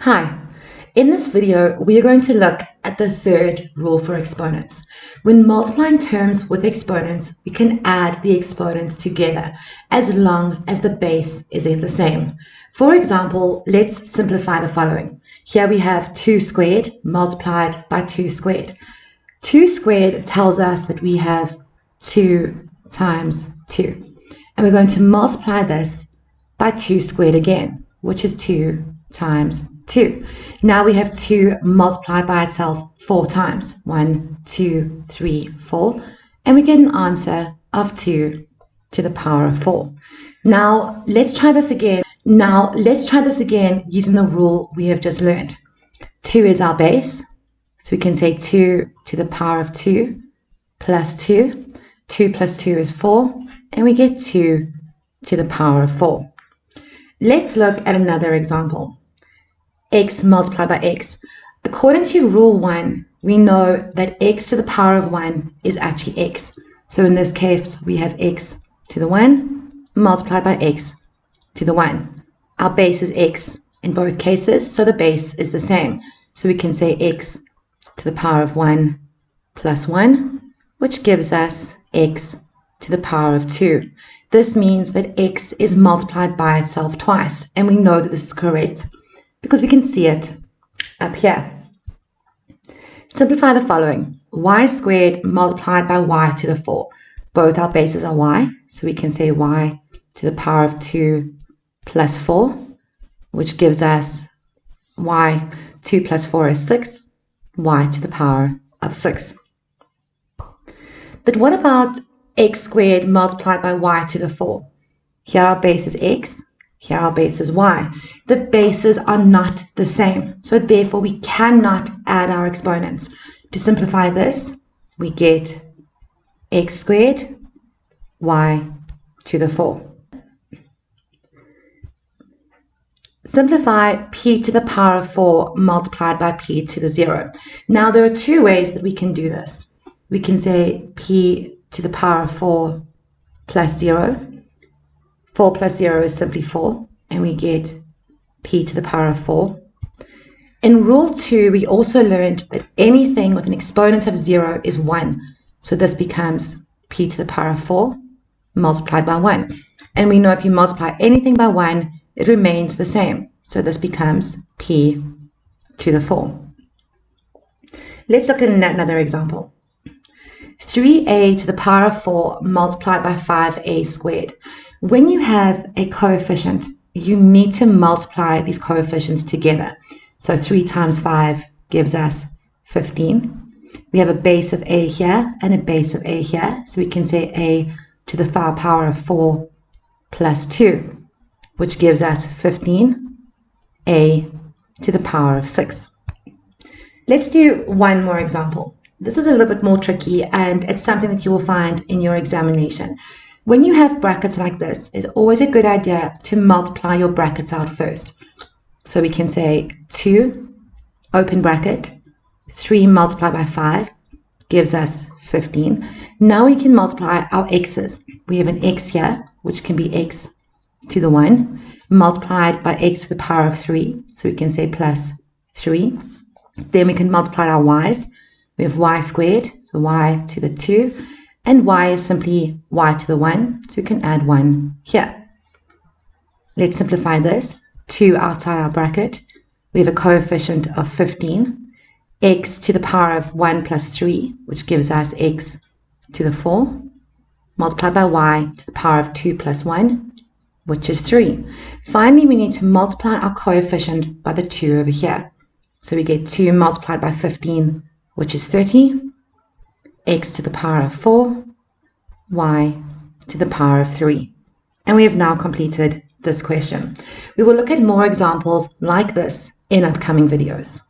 Hi, in this video we are going to look at the third rule for exponents. When multiplying terms with exponents, we can add the exponents together as long as the base is the same. For example, let's simplify the following. Here we have 2 squared multiplied by 2 squared. 2 squared tells us that we have 2 times 2. And we're going to multiply this by 2 squared again, which is 2 times 2. Now we have 2 multiplied by itself 4 times. 1, 2, 3, 4. And we get an answer of 2 to the power of 4. Now let's try this again. Using the rule we have just learned. 2 is our base. So we can say 2 to the power of 2 plus 2. 2 plus 2 is 4. And we get 2 to the power of 4. Let's look at another example. X multiplied by x. According to rule 1, we know that x to the power of 1 is actually x. So in this case, we have x to the 1 multiplied by x to the 1. Our base is x in both cases, so the base is the same. So we can say x to the power of 1 plus 1, which gives us x to the power of 2. This means that x is multiplied by itself twice, and we know that this is correct because we can see it up here. Simplify the following. Y squared multiplied by y to the 4. Both our bases are y, so we can say y to the power of 2 plus 4, which gives us y. 2 plus 4 is 6, y to the power of 6. But what about x squared multiplied by y to the 4? Here our base is x, here our base is y. The bases are not the same, so therefore we cannot add our exponents. To simplify this, we get x squared y to the 4. Simplify p to the power of 4 multiplied by p to the 0. Now there are two ways that we can do this. We can say p to the power of 4 plus 0. 4 plus 0 is simply 4, and we get p to the power of 4. In rule 2, we also learned that anything with an exponent of 0 is 1. So this becomes p to the power of 4 multiplied by 1. And we know if you multiply anything by 1, it remains the same. So this becomes p to the 4. Let's look at another example. 3a to the power of 4 multiplied by 5a squared. When you have a coefficient, you need to multiply these coefficients together. So 3 times 5 gives us 15. We have a base of a here and a base of a here. So we can say a to the power of 4 plus 2, which gives us 15, a to the power of 6. Let's do one more example. This is a little bit more tricky, and it's something that you will find in your examination. When you have brackets like this, it's always a good idea to multiply your brackets out first. So we can say 2, open bracket, 3 multiplied by 5 gives us 15. Now we can multiply our x's. We have an x here, which can be x to the 1, multiplied by x to the power of 3. So we can say plus 3. Then we can multiply our y's. We have y squared, so y to the 2, and y is simply y to the 1, so we can add 1 here. Let's simplify this. 2 outside our bracket. We have a coefficient of 15, x to the power of 1 plus 3, which gives us x to the 4, multiplied by y to the power of 2 plus 1, which is 3. Finally, we need to multiply our coefficient by the 2 over here. So we get 2 multiplied by 15, which is 30, x to the power of 4, y to the power of 3. And we have now completed this question. We will look at more examples like this in upcoming videos.